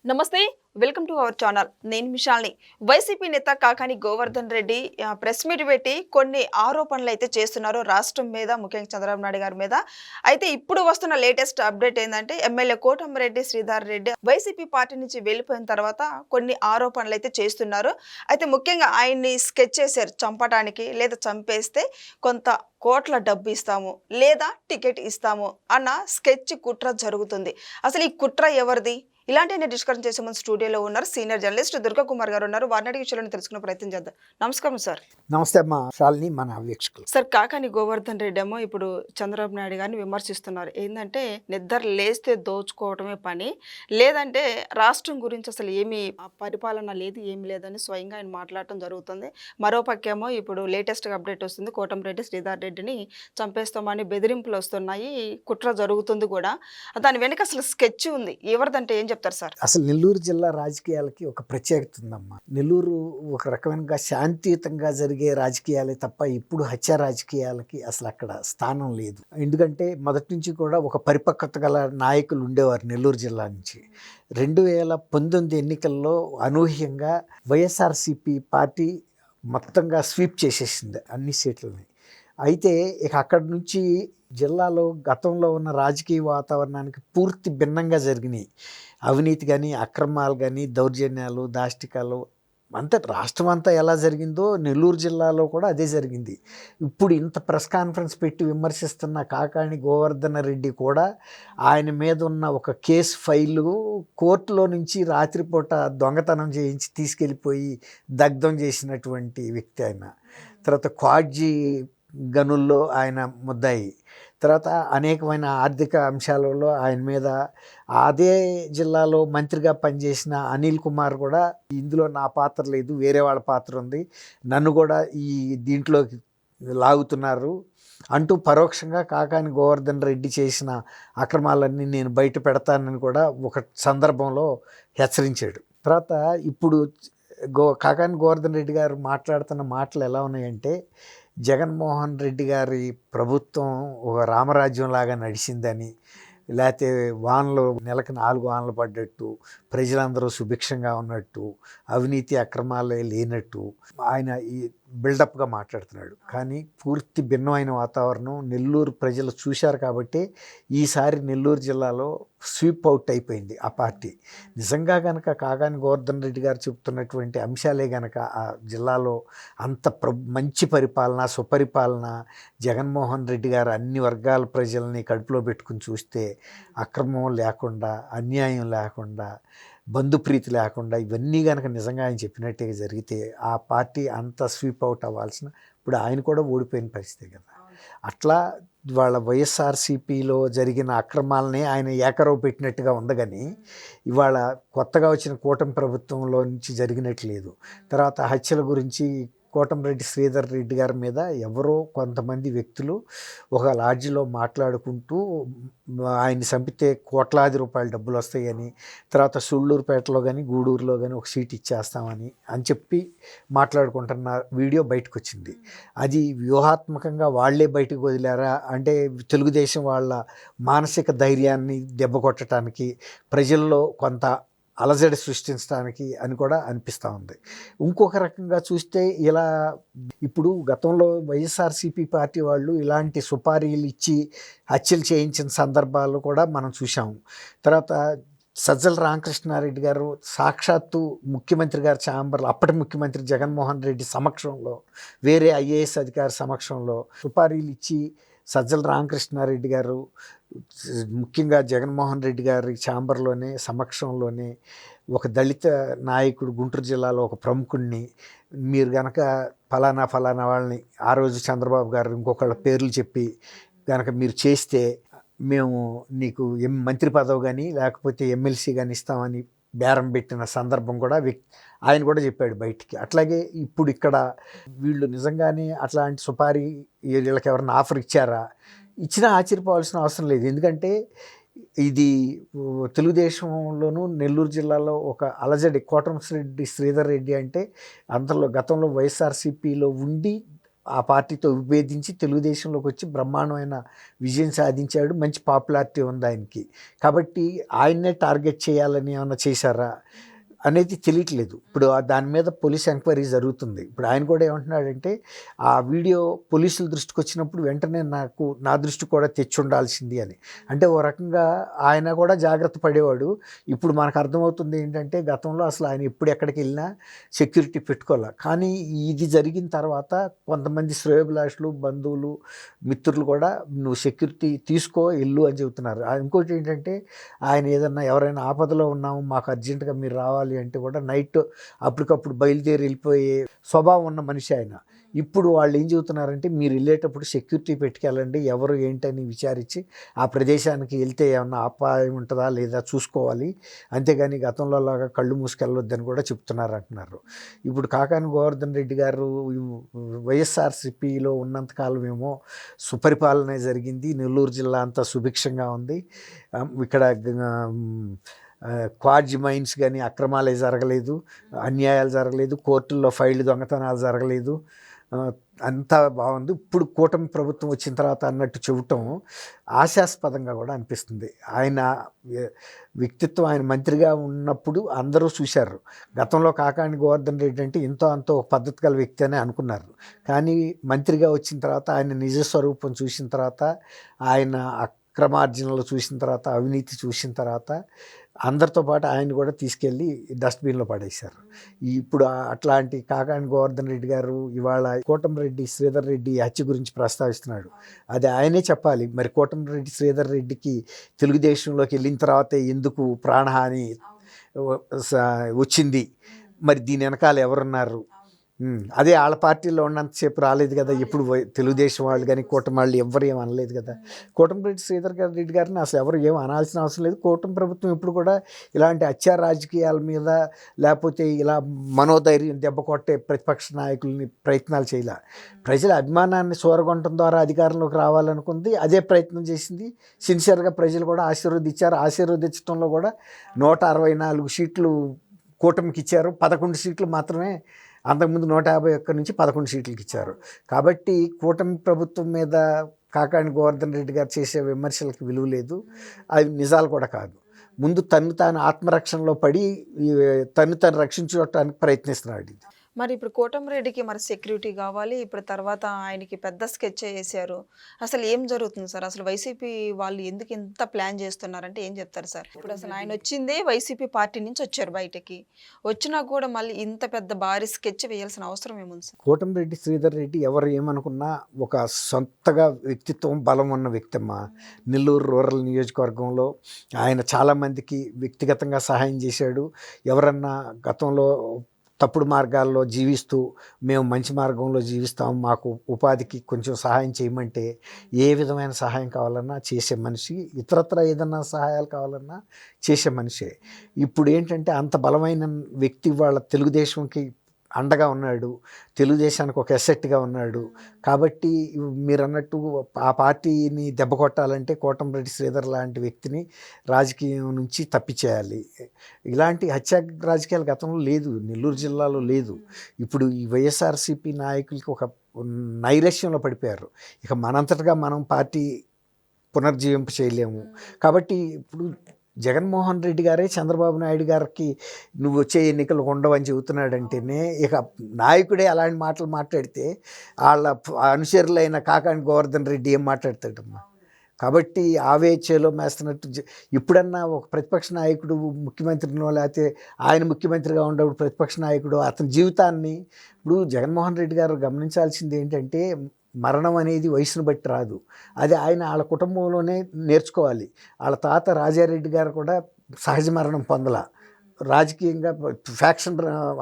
నమస్తే. Welcome to our channel. నేను మిషాల్ని. YCP నేత కాకాని గోవర్ధన్ రెడ్డి ప్రెస్ మీట్ పెట్టి కొన్ని ఆరోపణలు అయితే చేస్తున్నారు రాష్ట్రం మీద, ముఖ్యంగా చంద్రబాబు నాయుడు గారి మీద. అయితే ఇప్పుడు వస్తున్న లేటెస్ట్ అప్డేట్ ఏంటంటే MLA Kotamreddy Sridhar Reddy YCP party నుంచి వెళ్ళిపోయిన తర్వాత కొన్ని ఆరోపణలు అయితే చేస్తున్నారు. అయితే ముఖ్యంగా ఆయన్ని స్కెచ్ చేశారు చంపడానికి, లేదా చంపేస్తే కొంత కోట్ల డబ్బు ఇస్తాము, లేదా టికెట్ ఇస్తాము అన్న స్కెచ్ కుట్ర జరుగుతుంది. అసలు ఈ కుట్ర ఎవరిది? ఇలాంటి డిస్కషన్ చేసే ముందు స్టూడియోలో ఉన్నారు సీనియర్ జర్నలిస్ట్ దుర్గా కుమార్ గారు ఉన్నారు. వారిని అడిగి విషయాలను తెలుసుకునే ప్రయత్నం చేద్దాం. నమస్కారం సార్. నమస్తే అమ్మా శాలిని, మన వీక్షకులు. సార్, కాకాని గోవర్ధన్ రెడ్డి ఏమో ఇప్పుడు చంద్రబాబు నాయుడు గారిని విమర్శిస్తున్నారు. ఏంటంటే నిద్ర లేస్తే దోచుకోవటమే పని, లేదంటే రాష్ట్రం గురించి అసలు ఏమీ పరిపాలన లేదు, ఏమి లేదని స్వయంగా ఆయన మాట్లాడటం జరుగుతుంది. మరోపక్కేమో ఇప్పుడు లేటెస్ట్గా అప్డేట్ వస్తుంది, కోటంరెడ్డి శ్రీధర్ రెడ్డిని చంపేస్తామని బెదిరింపులు వస్తున్నాయి, కుట్ర జరుగుతుంది కూడా. దాని వెనుక అసలు స్కెచ్ ఉంది. ఎవరిదంటే ఏం చెప్తారు సార్? అసలు నెల్లూరు జిల్లా రాజకీయాలకి ఒక ప్రత్యేకత ఉందమ్మా. నెల్లూరు ఒక రకమైన శాంతియుతంగా జరిగే రాజకీయాలే తప్ప ఇప్పుడు హత్య రాజకీయాలకి అసలు అక్కడ స్థానం లేదు. ఎందుకంటే మొదటి నుంచి కూడా ఒక పరిపక్వత గల నాయకులు ఉండేవారు నెల్లూరు జిల్లా నుంచి. 2019 ఎన్నికల్లో అనూహ్యంగా వైఎస్ఆర్సీపీ పార్టీ మొత్తంగా స్వీప్ చేసేసింది అన్ని సీట్లని. అయితే ఇక అక్కడి నుంచి జిల్లాలో గతంలో ఉన్న రాజకీయ వాతావరణానికి పూర్తి భిన్నంగా జరిగినాయి. అవినీతి కానీ, అక్రమాలు కానీ, దౌర్జన్యాలు, దాష్టికాలు అంతా రాష్ట్రం అంతా ఎలా జరిగిందో నెల్లూరు జిల్లాలో కూడా అదే జరిగింది. ఇప్పుడు ఇంత ప్రెస్ కాన్ఫరెన్స్ పెట్టి విమర్శిస్తున్న కాకాని గోవర్ధన రెడ్డి కూడా ఆయన మీద ఉన్న ఒక కేసు ఫైలు కోర్టులో నుంచి రాత్రిపూట దొంగతనం చేయించి తీసుకెళ్ళిపోయి దగ్ధం చేసినటువంటి వ్యక్తి ఆయన. తర్వాత క్వాడ్జీ గనుల్లో ఆయన ముద్దాయి. తర్వాత అనేకమైన ఆర్థిక అంశాలలో ఆయన మీద అదే జిల్లాలో మంత్రిగా పనిచేసిన అనిల్ కుమార్ కూడా ఇందులో నా పాత్ర లేదు, వేరే వాళ్ళ పాత్ర ఉంది, నన్ను కూడా ఈ దీంట్లోకి లాగుతున్నారు అంటూ పరోక్షంగా కాకాని గోవర్ధన్ రెడ్డి చేసిన అక్రమాలన్నీ నేను బయట పెడతానని కూడా ఒక సందర్భంలో హెచ్చరించాడు. తర్వాత ఇప్పుడు కాకాని గోవర్ధన్ రెడ్డి గారు మాట్లాడుతున్న మాటలు ఎలా ఉన్నాయంటే, జగన్మోహన్ రెడ్డి గారి ప్రభుత్వం ఒక రామరాజ్యం లాగా నడిచిందని, లేకపోతే వానలు నెలకు 4 వానలు పడ్డట్టు, ప్రజలందరూ సుభిక్షంగా ఉన్నట్టు, అవినీతి అక్రమాలే లేనట్టు ఆయన ఈ బిల్డప్గా మాట్లాడుతున్నాడు. కానీ పూర్తి భిన్నమైన వాతావరణం నెల్లూరు ప్రజలు చూశారు కాబట్టి ఈసారి నెల్లూరు జిల్లాలో స్వీప్ అవుట్ అయిపోయింది ఆ పార్టీ. నిజంగా కనుక కాకాని గోవర్ధన్ రెడ్డి గారు చెప్తున్నటువంటి అంశాలే కనుక ఆ జిల్లాలో అంత మంచి పరిపాలన, సుపరిపాలన, జగన్మోహన్ రెడ్డి గారు అన్ని వర్గాల ప్రజల్ని కడుపులో పెట్టుకుని చూస్తే అక్రమం లేకుండా, అన్యాయం లేకుండా, బంధుప్రీతి లేకుండా ఇవన్నీ కనుక నిజంగా ఆయన చెప్పినట్టే జరిగితే ఆ పార్టీ అంతా స్వీప్ అవుట్ అవ్వాల్సిన, ఇప్పుడు ఆయన కూడా ఓడిపోయిన పరిస్థితే కదా. అట్లా వాళ్ళ వైఎస్ఆర్సీపీలో జరిగిన అక్రమాలనే ఆయన ఏకరవు పెట్టినట్టుగా ఉంది. కానీ ఇవాళ కొత్తగా వచ్చిన కూటమి ప్రభుత్వంలో నుంచి జరిగినట్లేదు. తర్వాత హత్యల గురించి కోటంరెడ్డి శ్రీధర్ రెడ్డి గారి మీద ఎవరో కొంతమంది వ్యక్తులు ఒక లాడ్జిలో మాట్లాడుకుంటూ ఆయన్ని చంపితే కోట్లాది రూపాయల డబ్బులు వస్తాయని, తర్వాత సుళ్ళూరుపేటలో కానీ గూడూరులో కానీ ఒక సీట్ ఇచ్చేస్తామని చెప్పి మాట్లాడుకుంటున్న వీడియో బయటకు వచ్చింది. అది వ్యూహాత్మకంగా వాళ్లే బయటకు వదిలారా అంటే తెలుగుదేశం వాళ్ళ మానసిక ధైర్యాన్ని దెబ్బ కొట్టడానికి, ప్రజల్లో కొంత అలజడి సృష్టించడానికి అని కూడా అనిపిస్తూ ఉంది. ఇంకొక రకంగా చూస్తే ఇలా ఇప్పుడు గతంలో వైఎస్ఆర్సీపీ పార్టీ వాళ్ళు ఇలాంటి సుపారీలు ఇచ్చి హత్యలు చేయించిన సందర్భాలు కూడా మనం చూసాము. తర్వాత సజ్జల రామకృష్ణారెడ్డి గారు సాక్షాత్తు ముఖ్యమంత్రి గారి ఛాంబర్లో, అప్పటి ముఖ్యమంత్రి జగన్మోహన్ రెడ్డి సమక్షంలో, వేరే ఐఏఎస్ అధికారి సమక్షంలో సుపారీలు ఇచ్చి సజ్జల రామకృష్ణారెడ్డి గారు ముఖ్యంగా జగన్మోహన్ రెడ్డి గారి ఛాంబర్లోనే సమక్షంలోనే ఒక దళిత నాయకుడు, గుంటూరు జిల్లాలో ఒక ప్రముఖుడిని, మీరు కనుక ఫలానా వాళ్ళని ఆ రోజు చంద్రబాబు గారు ఇంకొకళ్ళ పేర్లు చెప్పి కనుక మీరు చేస్తే మేము నీకు మంత్రి పదవి కానీ లేకపోతే ఎమ్మెల్సీ కానీ ఇస్తామని బేరం పెట్టిన సందర్భం కూడా ఆయన కూడా చెప్పాడు బయటికి. అట్లాగే ఇప్పుడు ఇక్కడ వీళ్ళు నిజంగానే అట్లాంటి సుపారీ వీళ్ళకి ఎవరైనా ఆఫర్ ఇచ్చారా? ఇచ్చినా ఆశ్చర్యపోవాల్సిన అవసరం లేదు. ఎందుకంటే ఇది తెలుగుదేశంలోనూ నెల్లూరు జిల్లాలో ఒక అలజడి. కోటంరెడ్డి శ్రీధర్ రెడ్డి అంటే అంతలో గతంలో వైఎస్ఆర్సీపీలో ఉండి ఆ పార్టీతో విభేదించి తెలుగుదేశంలోకి వచ్చి బ్రహ్మాండమైన విజయం సాధించాడు. మంచి పాపులారిటీ ఉంది ఆయనకి. కాబట్టి ఆయన్నే టార్గెట్ చేయాలని ఏమన్నా చేశారా అనేది తెలియట్లేదు. ఇప్పుడు దాని మీద పోలీస్ ఎంక్వైరీ జరుగుతుంది. ఇప్పుడు ఆయన కూడా ఏమంటున్నాడంటే, ఆ వీడియో పోలీసుల దృష్టికి వచ్చినప్పుడు వెంటనే నా దృష్టికి కూడా తెచ్చి ఉండాల్సింది అని. అంటే ఓ రకంగా ఆయన కూడా జాగ్రత్త పడేవాడు. ఇప్పుడు మనకు అర్థమవుతుంది ఏంటంటే, గతంలో అసలు ఆయన ఎప్పుడు ఎక్కడికి వెళ్ళినా సెక్యూరిటీ పెట్టుకోవాలి. కానీ ఇది జరిగిన తర్వాత కొంతమంది శ్రేయోభిలాషులు, బంధువులు, మిత్రులు కూడా నువ్వు సెక్యూరిటీ తీసుకో వెళ్ళు అని చెబుతున్నారు. ఇంకోటి ఏంటంటే, ఆయన ఏదన్నా ఎవరైనా ఆపదలో ఉన్నాము మాకు అర్జెంటుగా మీరు రావాలి అంటే కూడా నైట్ అప్పటికప్పుడు బయలుదేరి వెళ్ళిపోయే స్వభావం ఉన్న మనిషి ఆయన. ఇప్పుడు వాళ్ళు ఏం చెబుతున్నారంటే, మీరు వెళ్ళేటప్పుడు సెక్యూరిటీ పెట్టుకెళ్ళండి, ఎవరు ఏంటని విచారించి ఆ ప్రదేశానికి వెళ్తే ఏమన్నా అపాయం ఉంటుందా లేదా చూసుకోవాలి, అంతేగాని గతంలో లాగా కళ్ళు మూసుకెళ్ళొద్దని కూడా చెప్తున్నారు అంటున్నారు. ఇప్పుడు కాకాని గోవర్ధన్ రెడ్డి గారు వైఎస్ఆర్సీపీలో ఉన్నంతకాలం ఏమో సుపరిపాలన జరిగింది, నెల్లూరు జిల్లా అంతా సుభిక్షంగా ఉంది, ఇక్కడ క్వార్జ్ మైన్స్ కానీ అక్రమాలే జరగలేదు, అన్యాయాలు జరగలేదు, కోర్టుల్లో ఫైళ్ళు దొంగతనాలు జరగలేదు, అంతా బాగుంది. ఇప్పుడు కూటమి ప్రభుత్వం వచ్చిన తర్వాత అన్నట్టు చెబుతాం ఆశాస్పదంగా కూడా అనిపిస్తుంది. ఆయన వ్యక్తిత్వం, ఆయన మంత్రిగా ఉన్నప్పుడు అందరూ చూశారు. గతంలో కాకాని గోవర్ధన్ రెడ్డి అంటే ఎంతో అంతో ఒక పద్ధతి గల వ్యక్తి అని అనుకున్నారు. కానీ మంత్రిగా వచ్చిన తర్వాత ఆయన నిజస్వరూపం చూసిన తర్వాత, ఆయన అక్రమార్జనలు చూసిన తర్వాత, అవినీతి చూసిన తర్వాత అందరితో పాటు ఆయన కూడా తీసుకెళ్ళి డస్ట్బిన్లో పడేశారు. ఇప్పుడు అట్లాంటి కాకాని గోవర్ధన్ రెడ్డి గారు ఇవాళ కోటమిరెడ్డి శ్రీధర్ రెడ్డి హత్య గురించి ప్రస్తావిస్తున్నాడు. అది ఆయనే చెప్పాలి. మరి కోటమిరెడ్డి శ్రీధర్ రెడ్డికి తెలుగుదేశంలోకి వెళ్ళిన తర్వాత ఎందుకు ప్రాణహాని వచ్చింది, మరి దీని వెనకాల ఎవరున్నారు? అదే వాళ్ళ పార్టీలో ఉన్నంతసేపు రాలేదు కదా. ఎప్పుడు తెలుగుదేశం వాళ్ళు కానీ కూటమి వాళ్ళు ఎవరు ఏం అనలేదు కదా. కోటమిరెడ్డి శ్రీధర్ రెడ్డి గారిని అసలు ఎవరు ఏం అనాల్సిన అవసరం లేదు. కూటమి ప్రభుత్వం ఎప్పుడు కూడా ఇలాంటి హత్యా రాజకీయాల మీద లేకపోతే ఇలా మనోధైర్యం దెబ్బ కొట్టే ప్రతిపక్ష నాయకుల్ని ప్రయత్నాలు చేయలే. ప్రజల అభిమానాన్ని సోరగొనటం ద్వారా అధికారంలోకి రావాలనుకుంది, అదే ప్రయత్నం చేసింది. సిన్సియర్గా ప్రజలు కూడా ఆశీర్వదించారు. ఆశీర్వదించడంలో కూడా 164 సీట్లు కూటమికి ఇచ్చారు, 11 సీట్లు మాత్రమే అంతకుముందు 151 నుంచి 11 సీట్లకి ఇచ్చారు. కాబట్టి కూటమి ప్రభుత్వం మీద కాకాని గోవర్ధన్ రెడ్డి గారు చేసే విమర్శలకు విలువ లేదు, అవి నిజాలు కూడా కాదు. ముందు తాను ఆత్మరక్షణలో పడి తను రక్షించుకోవటానికి ప్రయత్నిస్తున్నాడు. మరి ఇప్పుడు కోటమిరెడ్డికి మరి సెక్యూరిటీ కావాలి, ఇప్పుడు తర్వాత ఆయనకి పెద్ద స్కెచ్ వేసారు. అసలు ఏం జరుగుతుంది సార్? అసలు వైసీపీ వాళ్ళు ఎందుకు ఇంత ప్లాన్ చేస్తున్నారంటే ఏం చెప్తారు సార్? ఇప్పుడు అసలు ఆయన వచ్చిందే వైసీపీ పార్టీ నుంచి వచ్చారు బయటకి, వచ్చినా కూడా మళ్ళీ ఇంత పెద్ద భారీ స్కెచ్ వేయాల్సిన అవసరం ఏముంది సార్? కోటమిరెడ్డి శ్రీధర్ రెడ్డి ఎవరు ఏమనుకున్నా ఒక సొంతగా వ్యక్తిత్వం బలం ఉన్న వ్యక్తిమ్మ. నెల్లూరు రూరల్ నియోజకవర్గంలో ఆయన చాలామందికి వ్యక్తిగతంగా సహాయం చేశాడు. ఎవరన్నా గతంలో తప్పుడు మార్గాల్లో జీవిస్తూ మేము మంచి మార్గంలో జీవిస్తాం, మాకు ఉపాధికి కొంచెం సహాయం చేయమంటే ఏ విధమైన సహాయం కావాలన్నా చేసే మనిషి, ఇతరత్ర ఏదన్నా సహాయాలు కావాలన్నా చేసే మనిషే. ఇప్పుడు ఏంటంటే అంత బలమైన వ్యక్తి వాళ్ళ తెలుగుదేశంకి అండగా ఉన్నాడు, తెలుగుదేశానికి ఒక ఎసెట్గా ఉన్నాడు. కాబట్టి మీరు అన్నట్టు ఆ పార్టీని దెబ్బ కొట్టాలంటే కోటమిరెడ్డి శ్రీధర్ లాంటి వ్యక్తిని రాజకీయం నుంచి తప్పిచేయాలి. ఇలాంటి హత్య రాజకీయాలు గతంలో లేదు, నెల్లూరు జిల్లాలో లేదు. ఇప్పుడు ఈ వైఎస్ఆర్సీపీ నాయకులకి ఒక నైరాశ్యంలో పడిపోయారు. ఇక మనంతటగా మనం పార్టీ పునర్జీవింప చేయలేము. కాబట్టి ఇప్పుడు జగన్మోహన్ రెడ్డి గారే చంద్రబాబు నాయుడు గారికి నువ్వు వచ్చే ఎన్నికలు ఉండవని చెబుతున్నాడంటేనే, ఇక నాయకుడే అలాంటి మాటలు మాట్లాడితే వాళ్ళ అనుచరులైన కాకాని గోవర్ధన్ రెడ్డి ఏం మాట్లాడతాడమ్మా? కాబట్టి ఆవేచేలో మేస్తున్నట్టు ఇప్పుడన్నా ఒక ప్రతిపక్ష నాయకుడు ముఖ్యమంత్రినో లేకపోతే ఆయన ముఖ్యమంత్రిగా ఉన్నప్పుడు ప్రతిపక్ష నాయకుడు అతని జీవితాన్ని, ఇప్పుడు జగన్మోహన్ రెడ్డి గారు గమనించాల్సింది ఏంటంటే, మరణం అనేది వయసును బట్టి రాదు. అది ఆయన వాళ్ళ కుటుంబంలోనే నేర్చుకోవాలి. వాళ్ళ తాత రాజారెడ్డి గారు కూడా సహజ మరణం పొందల, రాజకీయంగా ఫ్యాక్షన్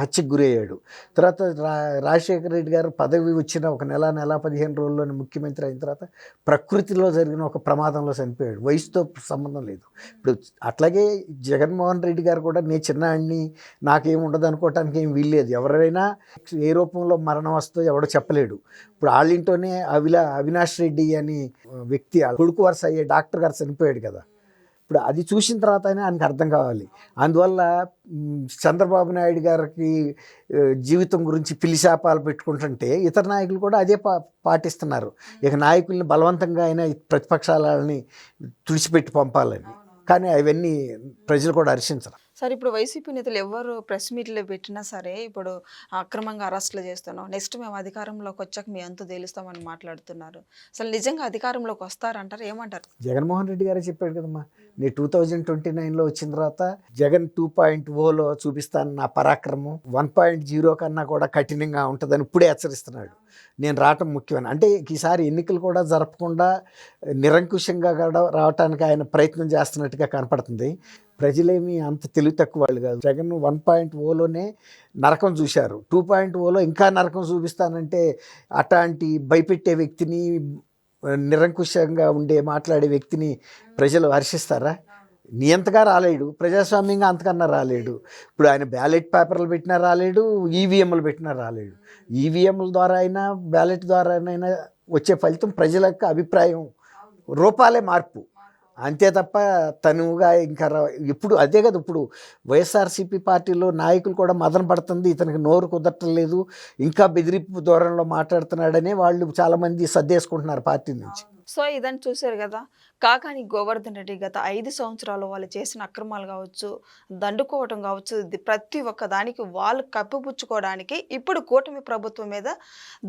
హత్యకు గురయ్యాడు. తర్వాత రాజశేఖర రెడ్డి గారు పదవి వచ్చిన ఒక నెల 15 రోజుల్లోనే ముఖ్యమంత్రి అయిన తర్వాత ప్రకృతిలో జరిగిన ఒక ప్రమాదంలో చనిపోయాడు. వయసుతో సంబంధం లేదు. ఇప్పుడు అట్లాగే జగన్మోహన్ రెడ్డి గారు కూడా నేను చిన్నాడిని, నాకేం ఉండదు అనుకోవటానికి ఏం వీల్లేదు. ఎవరైనా ఏ రూపంలో మరణం వస్తుందో ఎవడో చెప్పలేడు. ఇప్పుడు వాళ్ళింటోనే అవినాష్ రెడ్డి అని వ్యక్తి కొడుకు వరుస అయ్యే డాక్టర్ గారు చనిపోయాడు కదా. ఇప్పుడు అది చూసిన తర్వాతనే ఆయనకు అర్థం కావాలి. అందువల్ల చంద్రబాబు నాయుడు గారికి జీవితం గురించి పిలిశాపాలు పెట్టుకుంటుంటే ఇతర నాయకులు కూడా అదే పాటిస్తున్నారు. ఇక నాయకుల్ని బలవంతంగా అయినా ప్రతిపక్షాలని తుడిచిపెట్టి పంపాలని. కానీ అవన్నీ ప్రజలు కూడా హర్షించరు. సరే, ఇప్పుడు వైసీపీ నేతలు ఎవరు ప్రెస్ మీట్లు పెట్టినా సరే ఇప్పుడు అక్రమంగా అరెస్టులు చేస్తున్నాం, నెక్స్ట్ మేము అధికారంలోకి వచ్చాక మీ అంతు తేలుస్తామని మాట్లాడుతున్నారు. అసలు నిజంగా అధికారంలోకి వస్తారంటారు, ఏమంటారు? జగన్మోహన్ రెడ్డి గారే చెప్పాడు కదమ్మా, నేను 2029లో వచ్చిన తర్వాత జగన్ 2.0లో చూపిస్తాను నా పరాక్రమం, 1.0 కన్నా కూడా కఠినంగా ఉంటుందని ఇప్పుడే హెచ్చరిస్తున్నాడు. నేను రావటం ముఖ్యమని. అంటే ఈసారి ఎన్నికలు కూడా జరపకుండా నిరంకుశంగా కూడా రావటానికి ఆయన ప్రయత్నం చేస్తున్నట్టుగా కనపడుతుంది. ప్రజలేమి అంత తెలివి తక్కువ వాళ్ళు కాదు. జగన్ 1.0లోనే నరకం చూశారు, 2.0లో ఇంకా నరకం చూపిస్తానంటే అట్లాంటి భయపెట్టే వ్యక్తిని, నిరంకుశంగా మాట్లాడే వ్యక్తిని ప్రజలు హర్షిస్తారా? నియంతగా రాలేడు, ప్రజాస్వామ్యంగా అంతకన్నా రాలేడు. ఇప్పుడు ఆయన బ్యాలెట్ పేపర్లు పెట్టినా రాలేడు, ఈవీఎంలు పెట్టినా రాలేడు. ఈవీఎంల ద్వారా అయినా బ్యాలెట్ ద్వారా అయినా వచ్చే ఫలితం ప్రజల యొక్క అభిప్రాయం రూపాలే మార్పు, అంతే తప్ప తనువుగా ఇంకా ఇప్పుడు అదే కదా. ఇప్పుడు వైఎస్ఆర్సీపీ పార్టీలో నాయకులు కూడా మదన పడుతుంది, ఇతనికి నోరు కుదరటం లేదు, ఇంకా బెదిరింపు ధోరణిలో మాట్లాడుతున్నాడని వాళ్ళు చాలామంది సర్దేసుకుంటున్నారు పార్టీ నుంచి. సో ఇదని చూశారు కదా, కాకాని గోవర్ధన్ రెడ్డి గత 5 సంవత్సరాలు వాళ్ళు చేసిన అక్రమాలు కావచ్చు, దండుకోవటం కావచ్చు, ప్రతి ఒక్క దానికి వాళ్ళు కప్పిపుచ్చుకోవడానికి ఇప్పుడు కూటమి ప్రభుత్వం మీద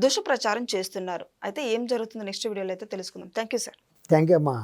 దుష్ప్రచారం చేస్తున్నారు. అయితే ఏం జరుగుతుందో నెక్స్ట్ వీడియోలో అయితే తెలుసుకుందాం. Thank you sir. Thank you అమ్మా.